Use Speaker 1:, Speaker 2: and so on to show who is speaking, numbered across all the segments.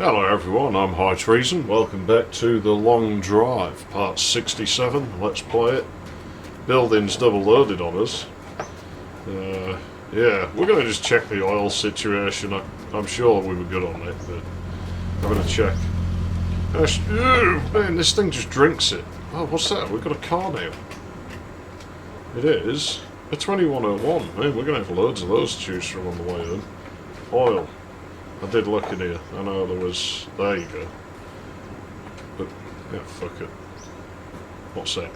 Speaker 1: Hello everyone, I'm High Treason. Welcome back to The Long Drive, part 67. Let's play it. Building's double loaded on us. Yeah, we're going to just check the oil situation. I'm sure we were good on it, but I'm going to check. Man, this thing just drinks it. Oh, what's that? We've got a car now. It is a 2101. Man, we're going to have loads of those to choose from on the way in. Oil. I did look in here. I know there was... There you go. But, yeah, fuck it. What's that?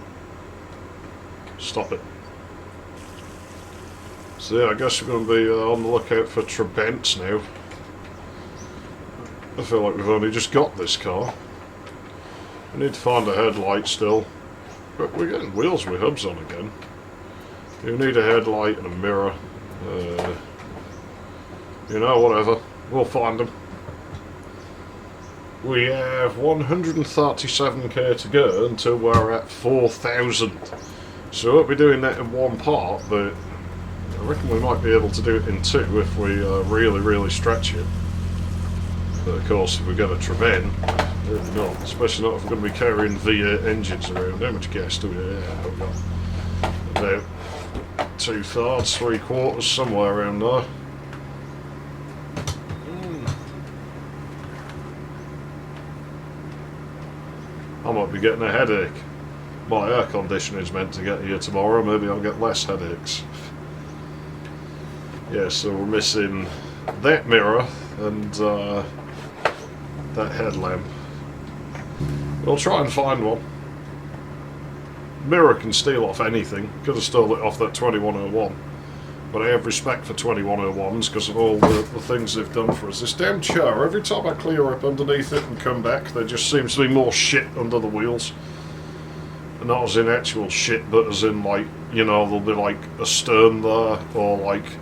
Speaker 1: Stop it. So yeah, I guess we're going to be on the lookout for Trabants now. I feel like we've only just got this car. We need to find a headlight still. But we're getting wheels with hubs on again. You need a headlight and a mirror. You know, whatever. We'll find them. We have 137k to go until we're at 4,000. So we won't be doing that in one part, but I reckon we might be able to do it in two if we really stretch it. But of course, if we get a Trabant, maybe not. Especially not if we're going to be carrying V8 engines around. How much gas do we have? We've got about 2/3, 3/4, somewhere around there. I might be getting a headache. My air conditioning's meant to get here tomorrow, maybe I'll get less headaches. Yeah, so we're missing that mirror and that headlamp. We'll try and find one. Mirror can steal off anything. Could have stole it off that 2101. But I have respect for 2101s because of all the things they've done for us. This damn chair, every time I clear up underneath it and come back, there just seems to be more shit under the wheels. And not as in actual shit, but as in, like, you know, there'll be like a stern there, or like,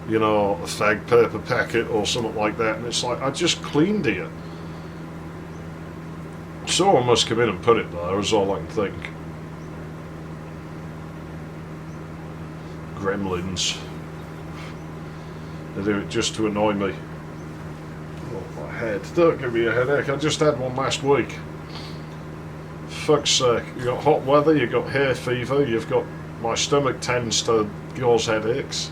Speaker 1: you know, a fag paper packet or something like that. And it's like, I just cleaned here. Someone must come in and put it there, is all I can think. Gremlins. They do it just to annoy me. Oh, my head. Don't give me a headache. I just had one last week. Fuck's sake. You got hot weather, you got hay fever, you've got... My stomach tends to cause headaches.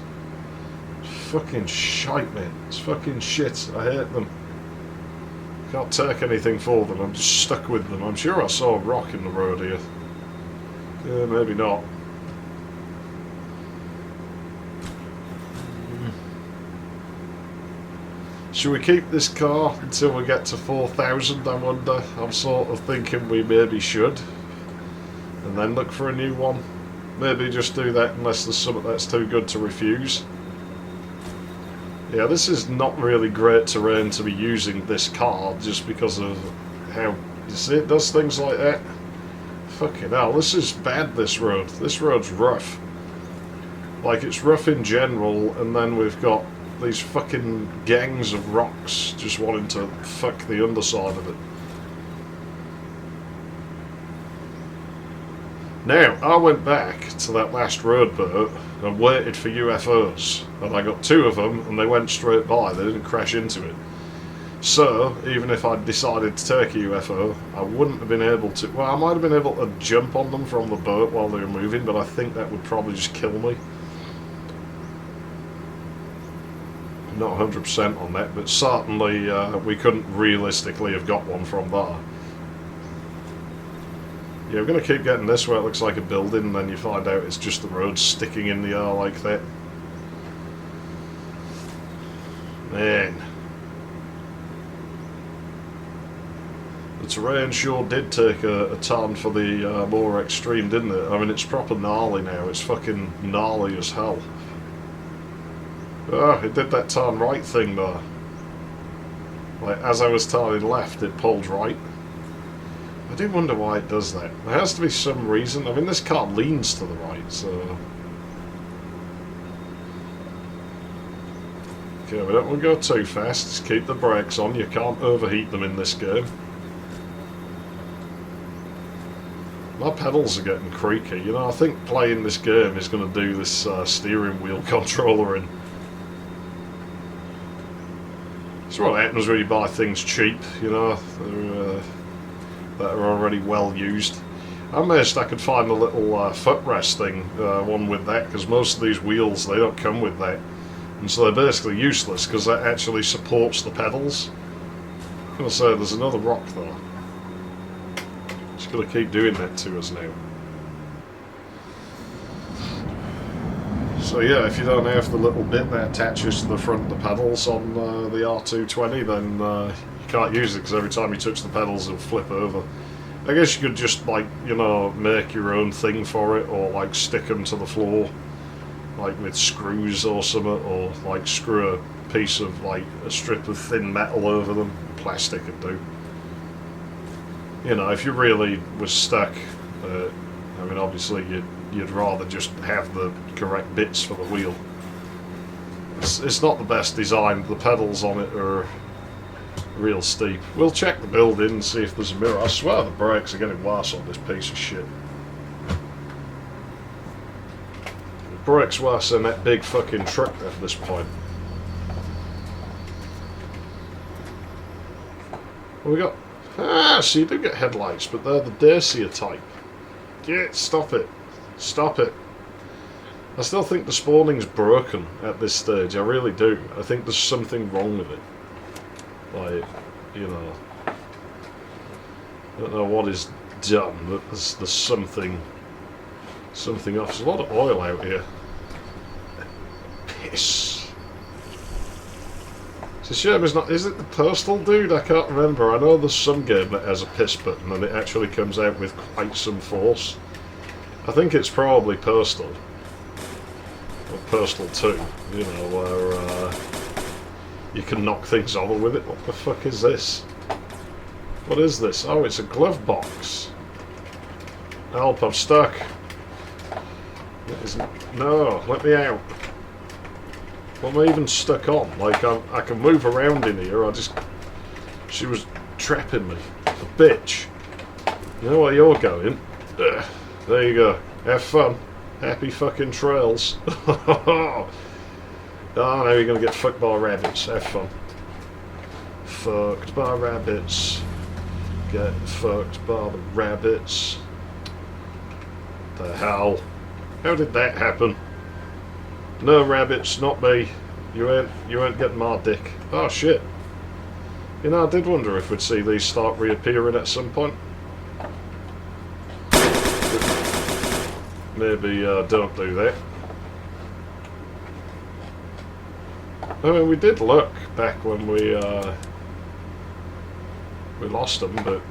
Speaker 1: Fucking shite, man. It's fucking shit. I hate them. Can't take anything for them. I'm just stuck with them. I'm sure I saw a rock in the road here. Yeah, maybe not. Should we keep this car until we get to 4,000, I wonder? I'm sort of thinking we maybe should. And then look for a new one. Maybe just do that unless there's something that's too good to refuse. Yeah, this is not really great terrain to be using this car just because of how... You see, it does things like that. Fucking hell, this is bad, this road. This road's rough. Like, it's rough in general, and then we've got these fucking gangs of rocks just wanting to fuck the underside of it. Now, I went back to that last road bit and waited for UFOs, and I got two of them and they went straight by, they didn't crash into it. So, even if I'd decided to take a UFO, I wouldn't have been able to... Well, I might have been able to jump on them from the boat while they were moving, but I think that would probably just kill me. Not 100% on that, but certainly we couldn't realistically have got one from there. Yeah, we're going to keep getting this where it looks like a building, and then you find out it's just the road sticking in the air like that. Man. The terrain sure did take a turn for the more extreme, didn't it? I mean, it's proper gnarly now. It's fucking gnarly as hell. Oh, it did that turn right thing there. Like, as I was turning left, it pulled right. I do wonder why it does that. There has to be some reason. I mean, this car leans to the right, so... Okay, we don't want to go too fast. Just keep the brakes on. You can't overheat them in this game. My pedals are getting creaky. You know, I think playing this game is going to do this steering wheel controller in. It's what happens when you buy things cheap, you know, that are already well used. I'm amazed I could find a little footrest thing, one with that, because most of these wheels, they don't come with that. And so they're basically useless, because that actually supports the pedals. I'm going to say there's another rock though. Just going to keep doing that to us now. So yeah, if you don't have the little bit that attaches to the front of the pedals on the R220, then you can't use it, because every time you touch the pedals it'll flip over. I guess you could just, like, you know, make your own thing for it, or like stick them to the floor, like with screws or something, or like screw a piece of, like, a strip of thin metal over them. Plastic would do. You know, if you really was stuck, I mean, obviously you'd rather just have the correct bits for the wheel. It's not the best design. The pedals on it are real steep. We'll check the building and see if there's a mirror. I swear the brakes are getting worse on this piece of shit. The brakes worse than that big fucking truck at this point. What we got? Ah, so you do get headlights, but they're the Dacia type. Yeah, stop it. Stop it. I still think the spawning's broken at this stage. I really do. I think there's something wrong with it. Like, you know, I don't know what is done, but there's something off. There's a lot of oil out here. Piss. It's a shame it's not. Is it the Postal dude? I can't remember. I know there's some game that has a piss button and it actually comes out with quite some force. I think it's probably Postal. Or Postal 2, you know, where you can knock things over with it. What the fuck is this? What is this? Oh, it's a glove box. Help, I'm stuck. No, let me out. What am I even stuck on? Like, I can move around in here, she was trapping me. A bitch. You know where you're going? Ugh. There you go. Have fun. Happy fucking trails. Oh, now you're going to get fucked by rabbits. Have fun. Fucked by rabbits. Get fucked by the rabbits. The hell? How did that happen? No rabbits, not me. You ain't getting my dick. Oh shit. You know, I did wonder if we'd see these start reappearing at some point. Maybe don't do that. I mean, we did look back when we lost them, but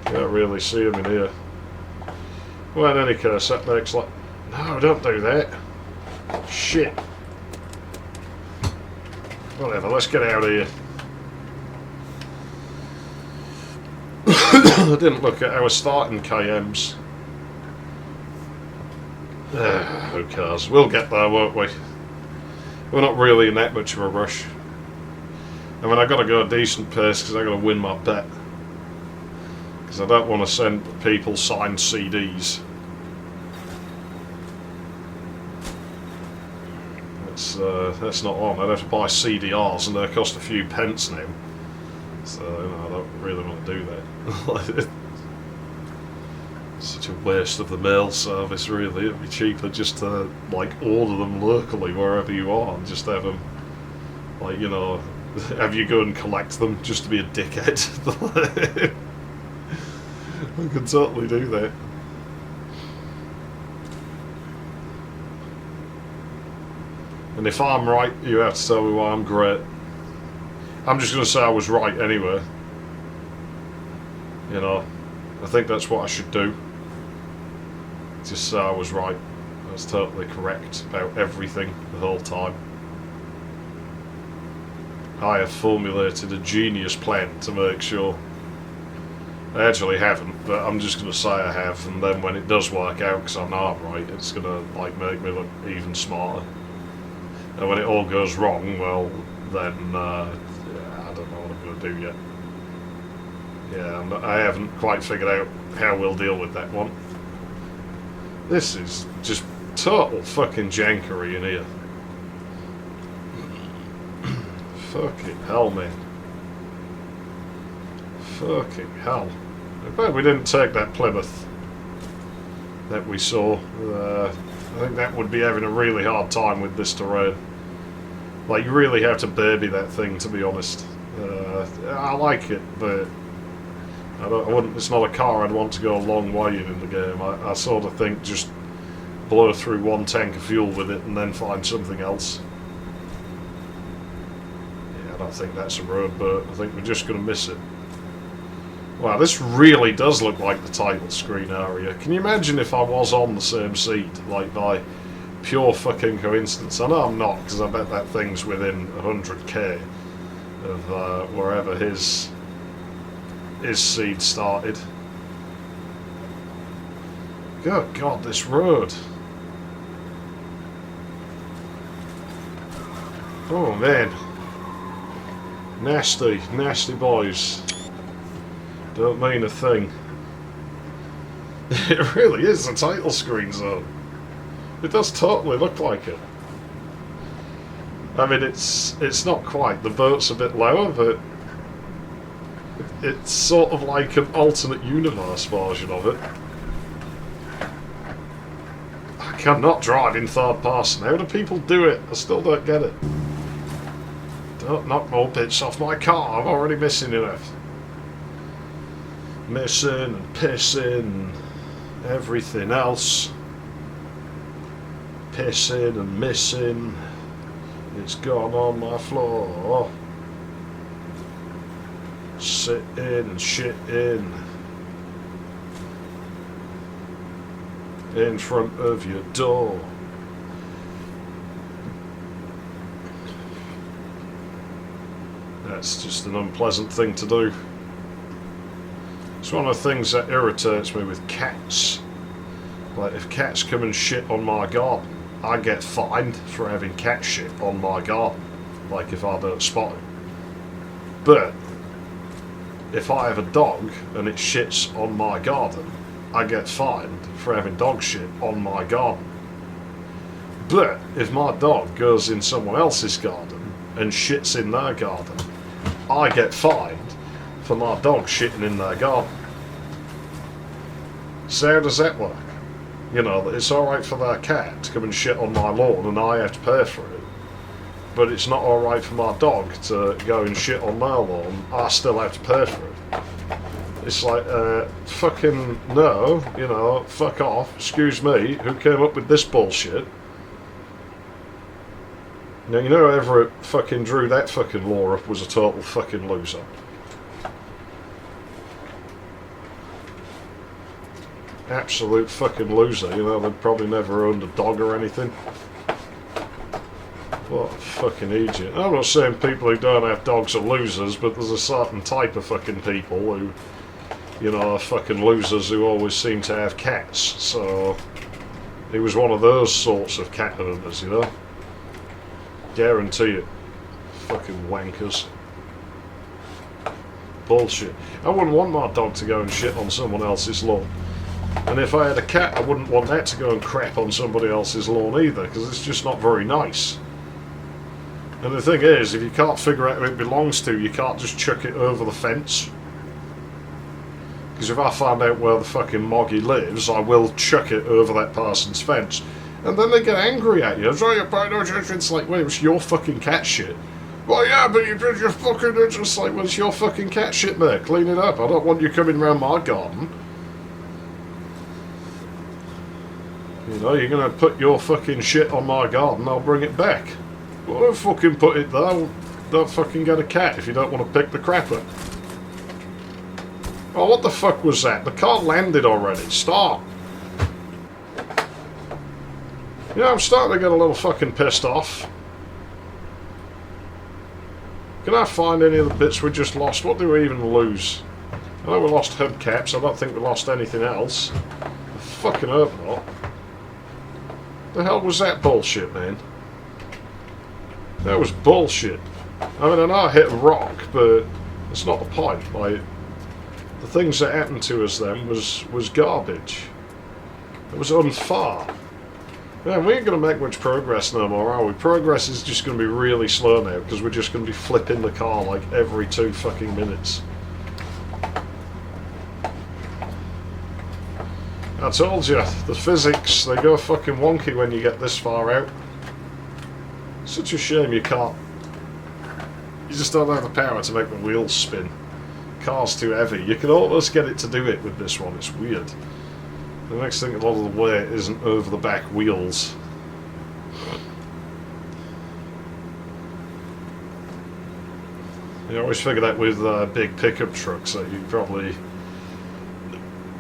Speaker 1: you don't really see them in here. Well, in any case, that makes like... No, don't do that. Shit. Whatever, let's get out of here. I didn't look at our starting KMs. Who cares? We'll get there, won't we? We're not really in that much of a rush. I mean, I've got to go a decent pace because I've got to win my bet. Because I don't want to send people signed CDs. That's not on. I'd have to buy CDRs and they cost a few pence now. So, you know, I don't really want to do that. It's such a waste of the mail service, really. It'd be cheaper just to, like, order them locally wherever you are and just have them, like, you know, have you go and collect them just to be a dickhead. I could totally do that. And if I'm right, you have to tell me why I'm great. I'm just going to say I was right anyway. You know, I think that's what I should do. Just say I was right. I was totally correct about everything the whole time. I have formulated a genius plan to make sure. I actually haven't, but I'm just going to say I have, and then when it does work out, because I know I'm right, it's going to, like, make me look even smarter. And when it all goes wrong, well, then, yeah, I don't know what I'm going to do yet. Yeah, I haven't quite figured out how we'll deal with that one. This is just total fucking jankery in here. Fucking hell, man. Fucking hell. I bet we didn't take that Plymouth that we saw. I think that would be having a really hard time with this terrain. Like, you really have to baby that thing, to be honest. I like it, but I wouldn't. It's not a car I'd want to go a long way in the game. I sort of think just blow through one tank of fuel with it and then find something else. Yeah, I don't think that's a road, but I think we're just going to miss it. Wow, this really does look like the title screen area. Can you imagine if I was on the same seat, like by pure fucking coincidence? I know I'm not, because I bet that thing's within 100k of wherever his seed started. Good God, this road. Oh man. Nasty, nasty boys. Don't mean a thing. It really is the title screen zone. It does totally look like it. I mean, it's not quite. The boat's a bit lower, but it's sort of like an alternate universe version of it. I cannot drive in third person. How do people do it? I still don't get it. Don't knock more bits off my car. I'm already missing enough. Missing and pissing and everything else. Pissing and missing. It's gone on my floor. Sitting and shitting in front of your door. That's just an unpleasant thing to do. It's one of the things that irritates me with cats. Like, if cats come and shit on my garden, I get fined for having cat shit on my garden. Like, if I don't spot it. But if I have a dog and it shits on my garden, I get fined for having dog shit on my garden. But if my dog goes in someone else's garden and shits in their garden, I get fined for my dog shitting in their garden. So how does that work? You know, it's alright for their cat to come and shit on my lawn and I have to pay for it. But it's not alright for my dog to go and shit on their lawn, I still have to pay for it. It's like, fucking no, you know, fuck off, excuse me, who came up with this bullshit? Now, you know whoever fucking drew that fucking law up was a total fucking loser. Absolute fucking loser, you know, they'd probably never owned a dog or anything. What a fucking idiot. I'm not saying people who don't have dogs are losers, but there's a certain type of fucking people who, you know, are fucking losers who always seem to have cats, so he was one of those sorts of cat owners, you know. Guarantee it. Fucking wankers. Bullshit. I wouldn't want my dog to go and shit on someone else's lawn. And if I had a cat, I wouldn't want that to go and crap on somebody else's lawn either, because it's just not very nice. And the thing is, if you can't figure out who it belongs to, you can't just chuck it over the fence. Because if I find out where the fucking moggy lives, I will chuck it over that person's fence. And then they get angry at you. It's like, wait, it's your fucking cat shit. Well, yeah, but you did your fucking... It's just like, well, it's your fucking cat shit, mate. Clean it up. I don't want you coming around my garden. You know, you're going to put your fucking shit on my garden, I'll bring it back. Well, don't fucking put it there. Don't fucking get a cat if you don't want to pick the crap up. Oh, what the fuck was that? The car landed already. Stop. Yeah, I'm starting to get a little fucking pissed off. Can I find any of the bits we just lost? What do we even lose? I know we lost hubcaps. I don't think we lost anything else. I fucking hope not. The hell was that bullshit, man? That was bullshit. I mean, I know I hit a rock, but it's not the point. Like, the things that happened to us then was garbage. It was unfair. Man, we ain't going to make much progress no more, are we? Progress is just going to be really slow now, because we're just going to be flipping the car like every 2 fucking minutes. I told you, the physics, they go fucking wonky when you get this far out. Such a shame you can't. You just don't have the power to make the wheels spin. Car's too heavy. You can almost get it to do it with this one, it's weird. The next thing, a lot of the weight isn't over the back wheels. You always figure that with big pickup trucks that you probably,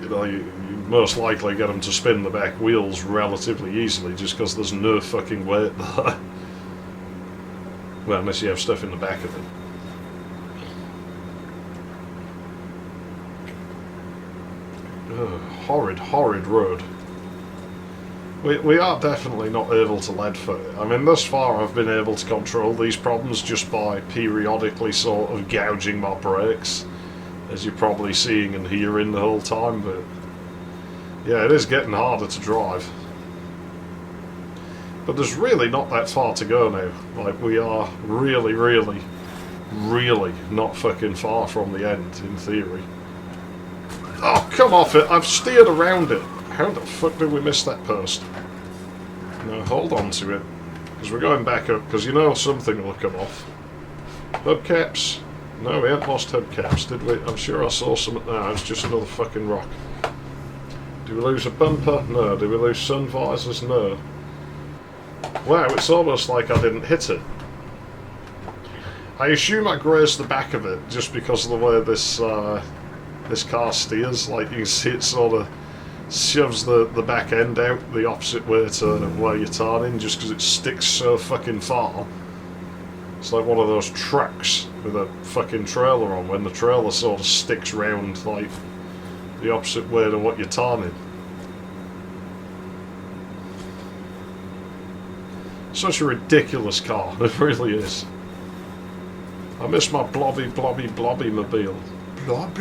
Speaker 1: you most likely get them to spin the back wheels relatively easily just because there's no fucking weight there. Well, unless you have stuff in the back of it. Horrid, horrid road. We are definitely not able to lead foot it. I mean, thus far I've been able to control these problems just by periodically sort of gouging my brakes, as you're probably seeing and hearing the whole time, but yeah, it is getting harder to drive. But there's really not that far to go now. Like, we are really, really, really not fucking far from the end, in theory. Oh, come off it! I've steered around it! How the fuck did we miss that post? No, hold on to it. Because we're going back up, because you know something will come off. Hubcaps? No, we hadn't lost hubcaps, did we? I'm sure I saw some. No, it's just another fucking rock. Did we lose a bumper? No. Did we lose sun visors? No. Wow, it's almost like I didn't hit it. I assume I grazed the back of it just because of the way this this car steers. Like, you can see it sort of shoves the back end out the opposite way to where you're turning just because it sticks so fucking far. It's like one of those trucks with a fucking trailer on, when the trailer sort of sticks round like the opposite way to what you're turning. Such a ridiculous car, it really is. I miss my blobby mobile. Blobby.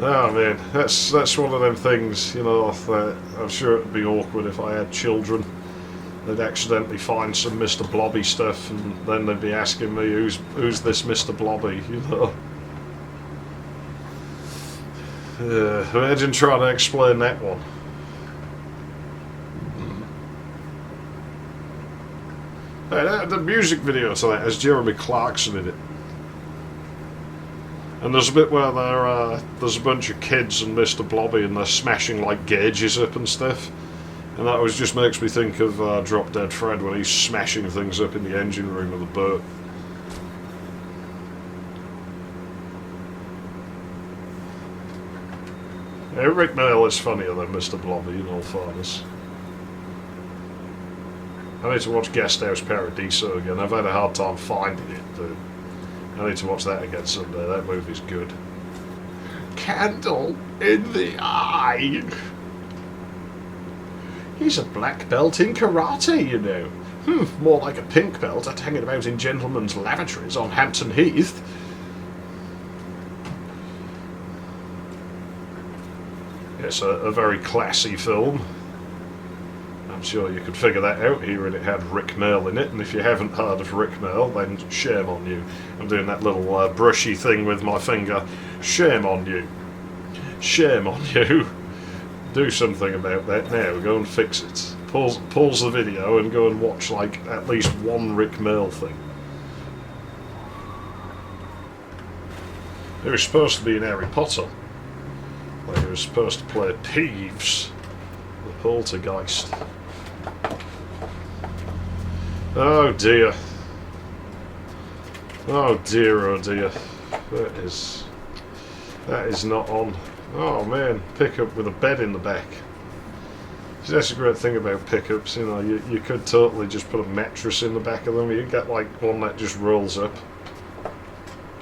Speaker 1: Oh man, that's one of them things, you know, that I'm sure it'd be awkward if I had children. They'd accidentally find some Mr. Blobby stuff and then they'd be asking me, who's this Mr. Blobby, you know. Imagine trying to explain that one. Hey, the music video to that has Jeremy Clarkson in it. And there's a bit where there's a bunch of kids and Mr. Blobby and they're smashing like gauges up and stuff. And that always just makes me think of Drop Dead Fred when he's smashing things up in the engine room of the boat. Yeah, Rick Mail is funnier than Mr. Blobby, in all fairness. I need to watch Guest House Paradiso again. I've had a hard time finding it, but I need to watch that again someday. That movie's good. Candle in the eye. He's a black belt in karate, you know. More like a pink belt at hanging about in gentlemen's lavatories on Hampton Heath. It's a very classy film. I'm sure you could figure that out here, and it had Rick Mail in it, and if you haven't heard of Rick Mail, then shame on you. I'm doing that little brushy thing with my finger. Shame on you. Shame on you. Do something about that now. Go and fix it. Pause the video and go and watch like at least one Rick Mail thing. He was supposed to be in Harry Potter. Like, he was supposed to play Peeves, the poltergeist. Oh dear. Oh dear, oh dear. That is not on. Oh man, pickup with a bed in the back. See, that's a great thing about pickups, you know, you could totally just put a mattress in the back of them. You get like one that just rolls up,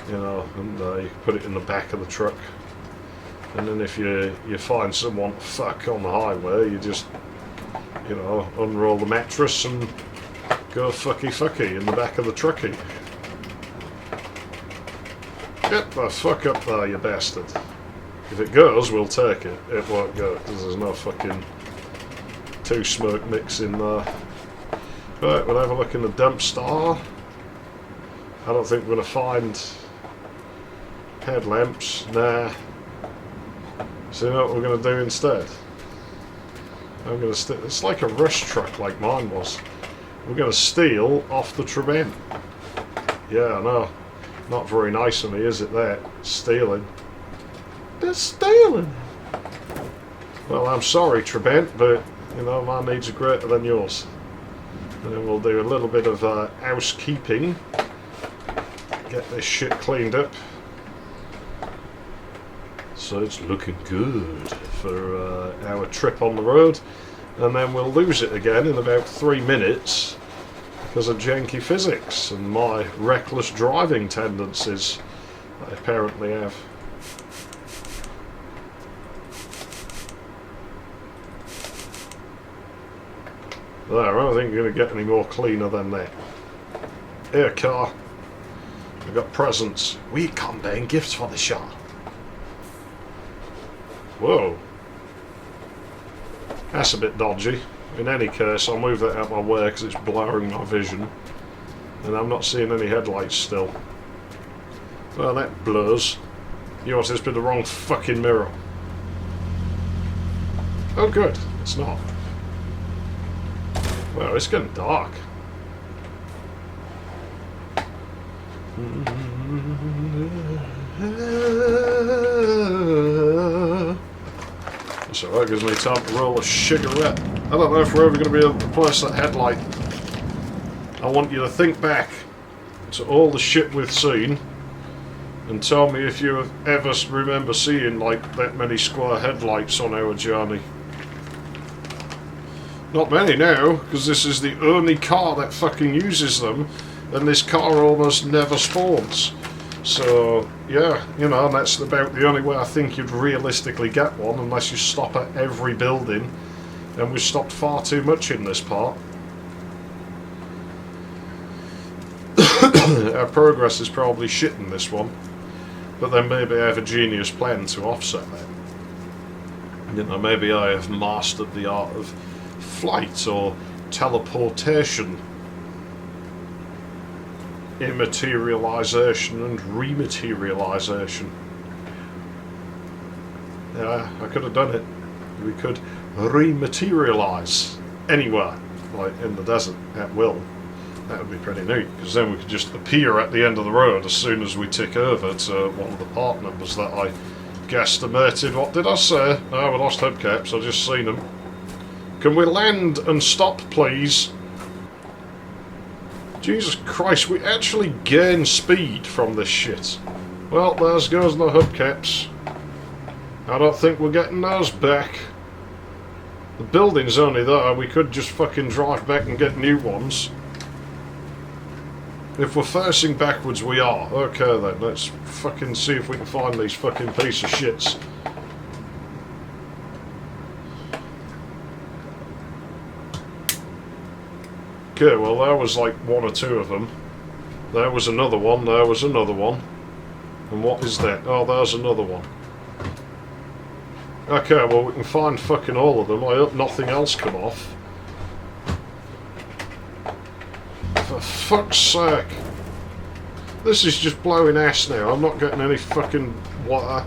Speaker 1: you know, and you put it in the back of the truck. And then if you find someone to fuck on the highway, you just, you know, unroll the mattress and go fucky in the back of the truckie. Get the fuck up there, you bastard. If it goes, we'll take it. It won't go, because there's no fucking two smoke mix in there. Right, we'll have a look in the dumpster. I don't think we're going to find headlamps. Nah. So you know what we're going to do instead? I'm going to it's like a rush truck like mine was. We're going to steal off the Trabant. Yeah, I know. Not very nice of me, is it, that? Stealing. They're stealing! Well, I'm sorry, Trabant, but, you know, my needs are greater than yours. And then we'll do a little bit of housekeeping. Get this shit cleaned up. So it's looking good for our trip on the road. And then we'll lose it again in about 3 minutes because of janky physics and my reckless driving tendencies I apparently have. There, I don't think you're going to get any more cleaner than that. Here, car. We've got presents. We come down gifts for the show. Whoa. That's a bit dodgy. In any case, I'll move that out of my way because it's blurring my vision. And I'm not seeing any headlights still. Well, that blurs. You must have been the wrong fucking mirror. Oh good, it's not. Well, it's getting dark. That's alright, gives me time to roll a cigarette. I don't know if we're ever going to be able to replace that headlight. I want you to think back to all the shit we've seen and tell me if you ever remember seeing like that many square headlights on our journey. Not many now, because this is the only car that fucking uses them, and this car almost never spawns. So, yeah, you know, that's about the only way I think you'd realistically get one, unless you stop at every building, and we've stopped far too much in this part. Our progress is probably shit in this one, but then maybe I have a genius plan to offset that. You know, maybe I have mastered the art of flight or teleportation, immaterialization and rematerialization. Yeah, I could have done it. We could rematerialize anywhere, like in the desert, at will. That would be pretty neat, because then we could just appear at the end of the road as soon as we tick over to one of the part numbers that I guesstimated. What did I say? Oh, we lost hubcaps, I just seen them. Can we land and stop, please? Jesus Christ, we actually gain speed from this shit. Well, there goes the hubcaps. I don't think we're getting those back. The building's only there, we could just fucking drive back and get new ones. If we're facing backwards, we are. Okay then, let's fucking see if we can find these fucking piece of shits. Okay, well there was like one or two of them. There was another one, there was another one. And what is that? Oh, there's another one. Okay, well we can find fucking all of them. I hope nothing else come off. For fuck's sake. This is just blowing ass now. I'm not getting any fucking water.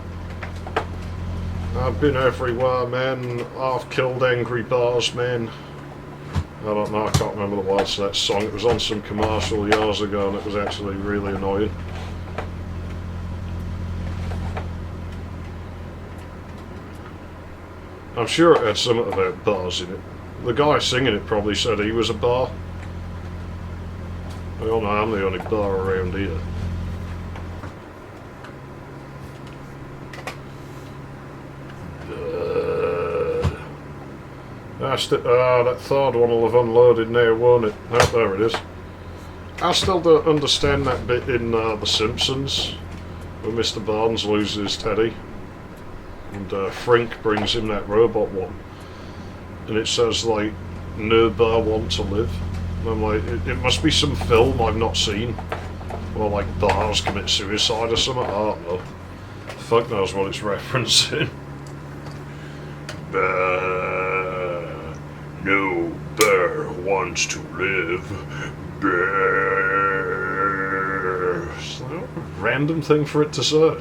Speaker 1: I've been everywhere, man. I've killed angry bars, man. I don't know, I can't remember the words to that song. It was on some commercial years ago and it was actually really annoying. I'm sure it had something about bars in it. The guy singing it probably said he was a bar. I don't know, I'm the only bar around here. That third one will have unloaded now, won't it? Oh, there it is. I still don't understand that bit in The Simpsons where Mr. Barnes loses Teddy and Frink brings him that robot one and it says like, no bar want to live. And I'm like, it must be some film I've not seen. Or like bars commit suicide or something, I don't know. fuck knows what it's referencing. No bear wants to live. It's like a random thing for it to say.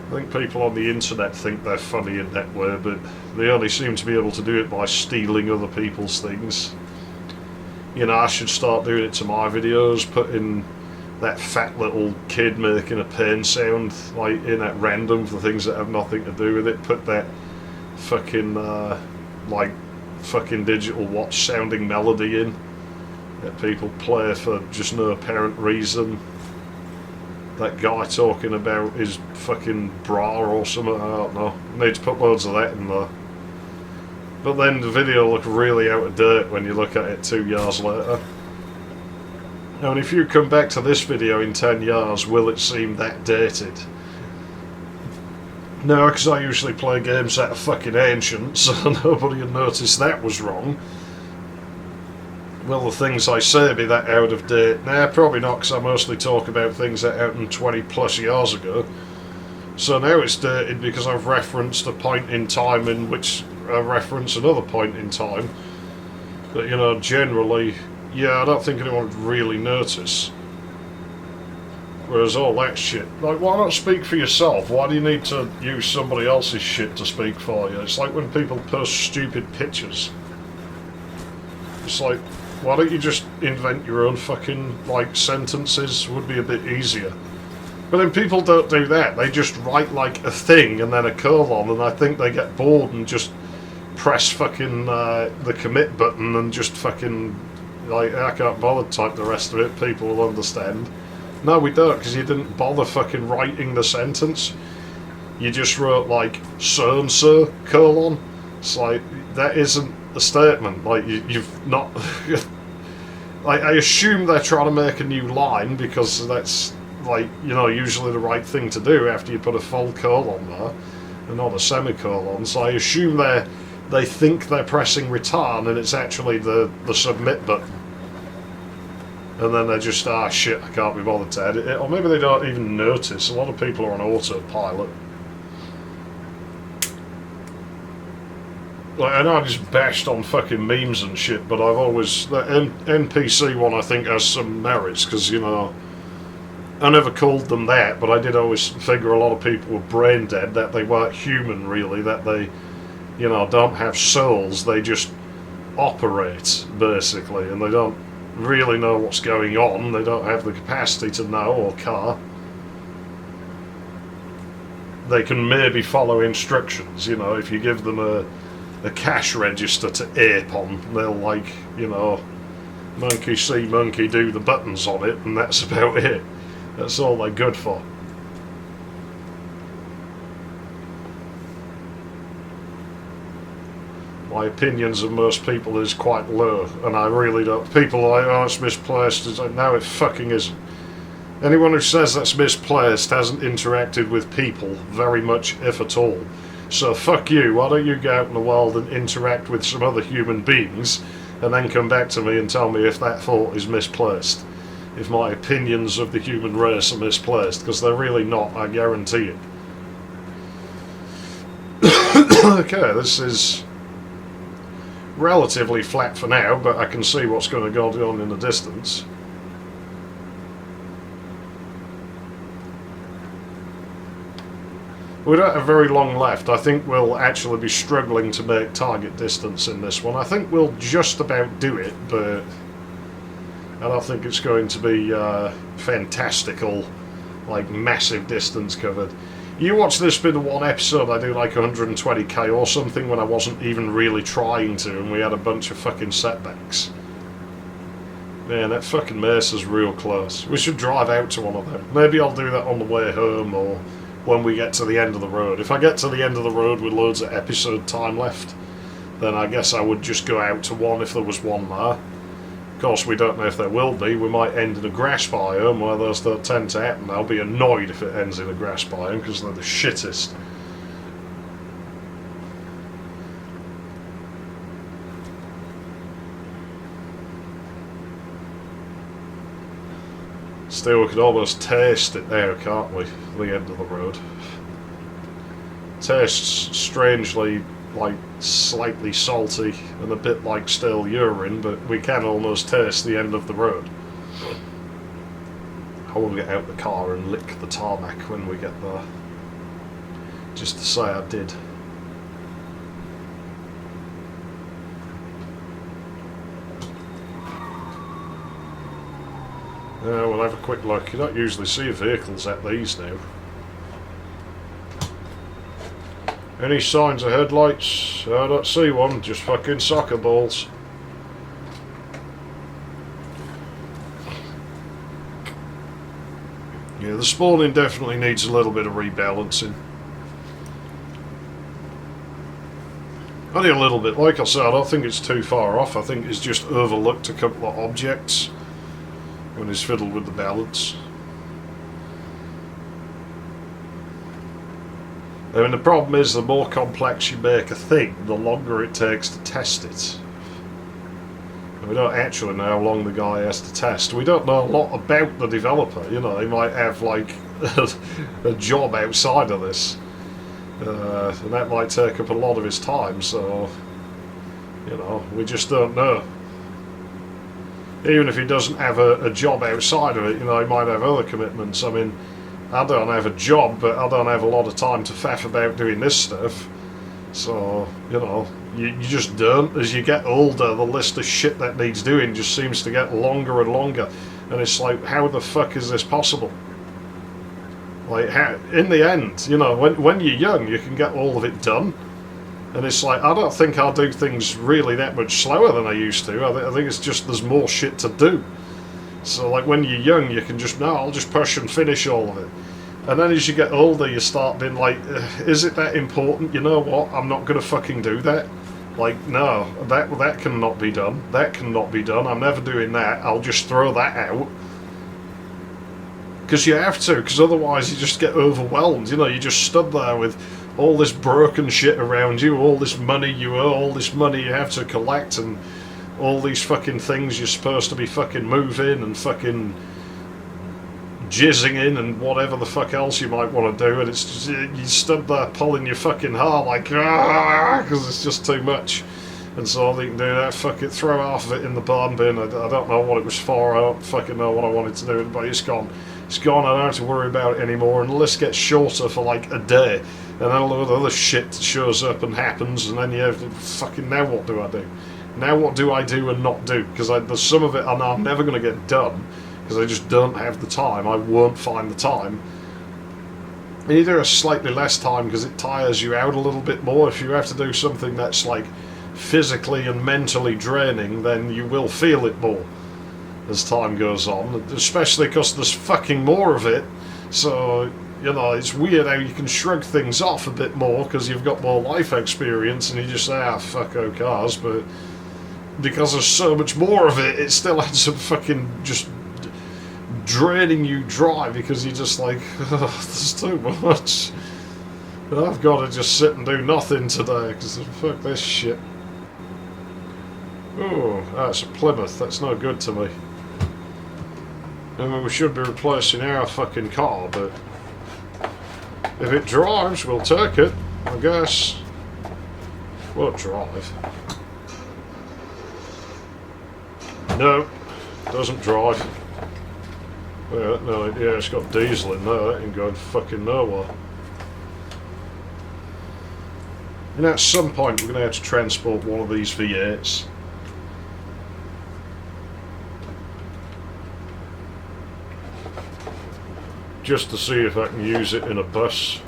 Speaker 1: I think people on the internet think they're funny in that way, but they only seem to be able to do it by stealing other people's things. You know, I should start doing it to my videos, putting that fat little kid making a pain sound like in at random for things that have nothing to do with it. Put that fucking like fucking digital watch sounding melody in that people play for just no apparent reason. That guy talking about his fucking bra or something, I don't know. I need to put loads of that in there. But then the video look really out of date when you look at it 2 years later. And if you come back to this video in 10 years, will it seem that dated? No, because I usually play games that are fucking ancient, so nobody would notice that was wrong. Will the things I say be that out of date? Nah, probably not, because I mostly talk about things that happened 20 plus years ago. So now it's dated because I've referenced a point in time in which I reference another point in time. But, you know, generally, yeah, I don't think anyone would really notice. Whereas all that shit, like, why not speak for yourself? Why do you need to use somebody else's shit to speak for you? It's like when people post stupid pictures. It's like, why don't you just invent your own fucking, like, sentences? Would be a bit easier. But then people don't do that. They just write, like, a thing and then a colon, and I think they get bored and just press fucking the commit button and just fucking, like, I can't bother to type the rest of it. People will understand. No, we don't, because you didn't bother fucking writing the sentence. You just wrote, like, so-and-so, colon. It's like, that isn't a statement. Like, you've not... like, I assume they're trying to make a new line, because that's, like, you know, usually the right thing to do after you put a full colon there, and not a semicolon. So I assume they think they're pressing return, and it's actually the submit button. And then they're just, shit, I can't be bothered to edit it. Or maybe they don't even notice. A lot of people are on autopilot. Like, I know I just bashed on fucking memes and shit, but I've always... The NPC one, I think, has some merits, because, you know... I never called them that, but I did always figure a lot of people were brain dead, that they weren't human, really, that they, you know, don't have souls, they just operate, basically, and they don't really know what's going on, they don't have the capacity to know or care. They can maybe follow instructions, you know, if you give them a cash register to ape on, they'll, like, you know, monkey see, monkey do the buttons on it, and that's about it. That's all they're good for. My opinions of most people is quite low, and I really don't... People are like, oh, it's misplaced. It's like, no, it fucking isn't. Anyone who says that's misplaced hasn't interacted with people very much, if at all. So fuck you, why don't you go out in the world and interact with some other human beings, and then come back to me and tell me if that thought is misplaced. If my opinions of the human race are misplaced, because they're really not, I guarantee it. Okay, this is relatively flat for now, but I can see what's going to go on in the distance. We don't have very long left. I think we'll actually be struggling to make target distance in this one. I think we'll just about do it, but I don't think it's going to be fantastical, like massive distance covered. You watch this bit of one episode, I do like 120k or something when I wasn't even really trying to, and we had a bunch of fucking setbacks. Man, that fucking mesa's real close. We should drive out to one of them. Maybe I'll do that on the way home, or when we get to the end of the road. If I get to the end of the road with loads of episode time left, then I guess I would just go out to one if there was one there. Of course, we don't know if there will be. We might end in a grass biome where those don't tend to happen. I'll be annoyed if it ends in a grass biome because they're the shittest. do. We can almost taste it there, can't we? The end of the road. Tastes strangely like slightly salty and a bit like stale urine, but we can almost taste the end of the road. I will get out the car and lick the tarmac when we get there, just to say I did. We'll have a quick look. You don't usually see vehicles at these now. Any signs of headlights? I don't see one, just fucking soccer balls. Yeah, the spawning definitely needs a little bit of rebalancing. Only a little bit. Like I said, I don't think it's too far off. I think it's just overlooked a couple of objects when it's fiddled with the balance. I mean, the problem is the more complex you make a thing, the longer it takes to test it. And we don't actually know how long the guy has to test. We don't know a lot about the developer, you know, he might have like a job outside of this. And that might take up a lot of his time, so, you know, we just don't know. Even if he doesn't have a job outside of it, you know, he might have other commitments. I mean, I don't have a job, but I don't have a lot of time to faff about doing this stuff. So, you know, you just don't. As you get older, the list of shit that needs doing just seems to get longer and longer. And it's like, how the fuck is this possible? Like, how, in the end, you know, when you're young, you can get all of it done. And it's like, I don't think I'll do things really that much slower than I used to. I think it's just there's more shit to do. So, like, when you're young, you can just, no, I'll just push and finish all of it. And then as you get older, you start being like, is it that important? You know what? I'm not going to fucking do that. Like, no, that cannot be done. That cannot be done. I'm never doing that. I'll just throw that out. Because you have to, because otherwise you just get overwhelmed. You know, you just stood there with all this broken shit around you, all this money you owe, all this money you have to collect, and all these fucking things you're supposed to be fucking moving and fucking jizzing in and whatever the fuck else you might want to do, and it's just, you stood there pulling your fucking hair like, because it's just too much. And so all you can do that, fuck it, throw half of it in the barn bin. I don't know what it was for, I don't fucking know what I wanted to do, but it's gone. It's gone, I don't have to worry about it anymore, and the list gets shorter for like a day, and then a lot of other shit shows up and happens, and then you have to, fucking, now what do I do? Now what do I do and not do? Because there's some of it I know I'm never going to get done, because I just don't have the time, I won't find the time. And you do a slightly less time because it tires you out a little bit more. If you have to do something that's like physically and mentally draining, then you will feel it more as time goes on, especially because there's fucking more of it. So, you know, it's weird how you can shrug things off a bit more because you've got more life experience and you just say, ah, fuck cars, but because there's so much more of it, it still ends up fucking just draining you dry because you're just like, oh, there's too much. And I've got to just sit and do nothing today because fuck this shit. Oh, that's a Plymouth, that's no good to me. I mean, we should be replacing our fucking car, but if it drives, we'll take it, I guess. Won't drive. No, doesn't drive. Yeah, no, yeah, it's got diesel in there, that ain't going fucking nowhere. You know, at some point we're going to have to transport one of these V8s. Just to see if I can use it in a bus.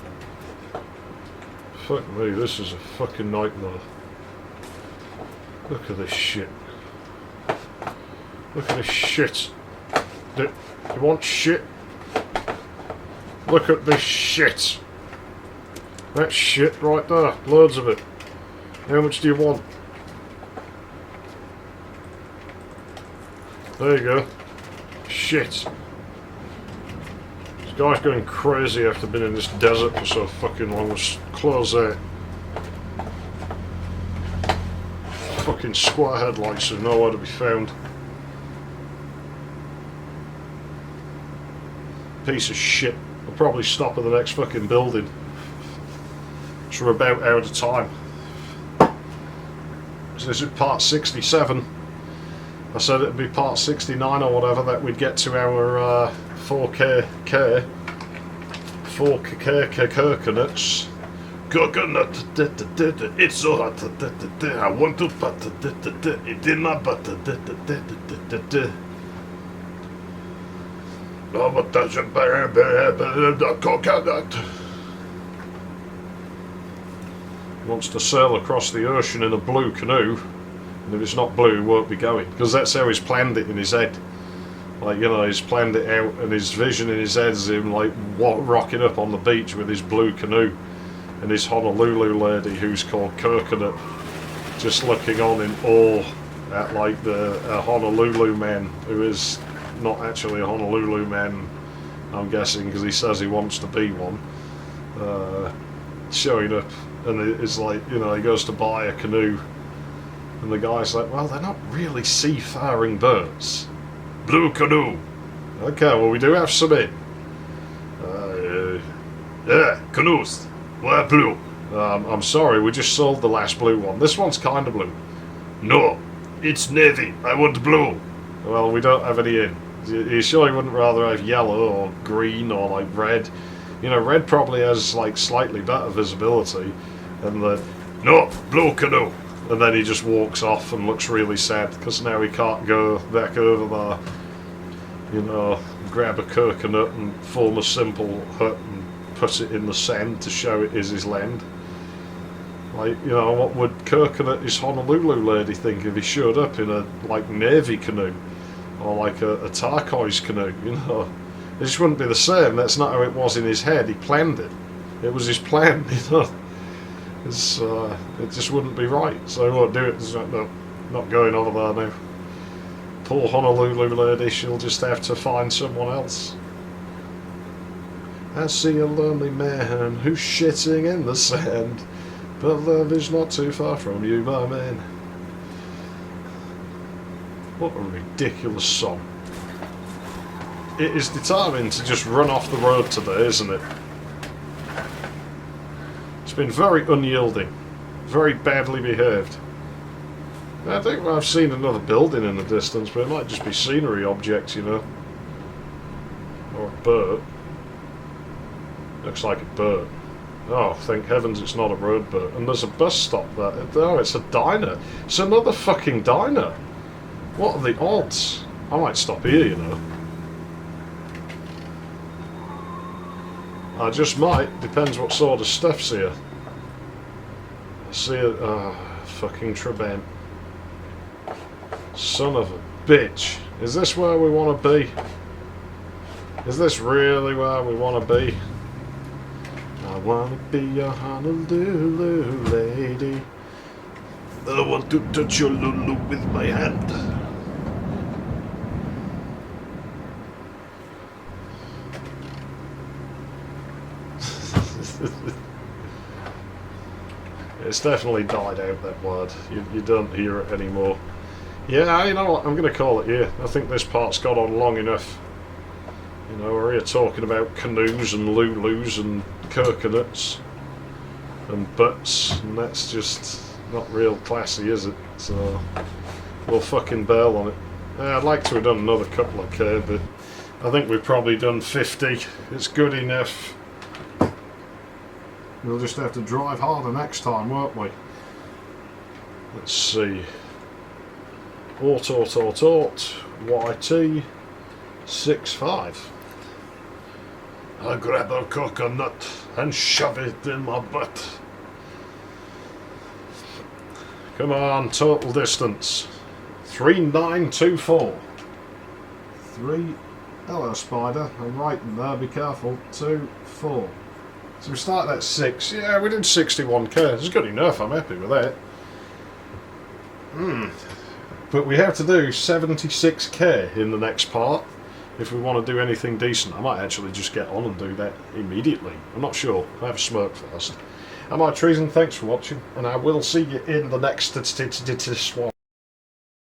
Speaker 1: Fuck me, this is a fucking nightmare. Look at this shit. Look at this shit. You want shit? Look at this shit. That shit right there. Loads of it. How much do you want? There you go. Shit. Guy's going crazy after being in this desert for so fucking long. Let's close that. Fucking square headlights are nowhere to be found. piece of shit. I'll probably stop at the next fucking building. So we're about out of time. So this is part 67. I said it'd be part 69 or whatever that we'd get to our 4K coconuts. Coconut, it's so hot, I want to put it in my butt. Oh, but that's a coconut. He wants to sail across the ocean in a blue canoe, and if it's not blue, he won't be going, because that's how he's planned it in his head. Like, you know, he's planned it out, and his vision in his head is him, like, rocking up on the beach with his blue canoe, and his Honolulu lady, who's called Coconut, just looking on in awe at, like, the Honolulu man, who is not actually a Honolulu man, I'm guessing, because he says he wants to be one, showing up, and it's like, you know, he goes to buy a canoe, and the guy's like, well, they're not really seafaring birds. Blue canoe. Okay, well, we do have some in. Yeah, canoes. Why blue? I'm sorry, we just sold the last blue one. This one's kind of blue. No, it's navy. I want blue. Well, we don't have any in. You sure you wouldn't rather have yellow or green or like red? You know, red probably has like slightly better visibility. And no, blue canoe. And then he just walks off and looks really sad because now he can't go back over there, you know, grab a coconut and form a simple hut and put it in the sand to show it is his land. Like, you know, what would Coconut, his Honolulu lady, think if he showed up in a, like, navy canoe or like a turquoise canoe, you know? It just wouldn't be the same. That's not how it was in his head. He planned it. It was his plan, you know? It just wouldn't be right, so he won't do it. It's like, no, not going over there now. Poor Honolulu lady, she'll just have to find someone else. I see a lonely man who's shitting in the sand, but love is not too far from you, my man. What a ridiculous song. It is determined to just run off the road today, isn't it? It's been very unyielding, very badly behaved. I think I've seen another building in the distance, but it might just be scenery objects, you know. Or a bird. Looks like a bird. Oh, thank heavens it's not a road bird. And there's a bus stop there. Oh, it's a diner. It's another fucking diner. What are the odds? I might stop here, you know. I just might. Depends what sort of stuff's here. I see it. Fucking Trabant. Son of a bitch. Is this where we want to be? Is this really where we want to be? I want to be a Honolulu lady. I want to touch your Lulu with my hand. It's definitely died out, that word. You don't hear it anymore. Yeah, you know what, I'm going to call it here. I think this part's got on long enough. You know, we're here talking about canoes and Lulus and coconuts and butts, and that's just not real classy, is it? So we'll fucking bail on it. I'd like to have done another couple of K, but I think we've probably done 50. It's good enough. We'll just have to drive harder next time, won't we? Let's see. Aut, YT 65. I grab a coconut and shove it in my butt. Come on, total distance. 3924. 3. Hello, spider. I'm right in there, be careful. 2, 4. So we started at 6. Yeah, we did 61k. It's good enough, I'm happy with that. But we have to do 76k in the next part if we want to do anything decent. I might actually just get on and do that immediately. I'm not sure. I'll have a smoke first. I'm Treason, thanks for watching, and I will see you in the next one.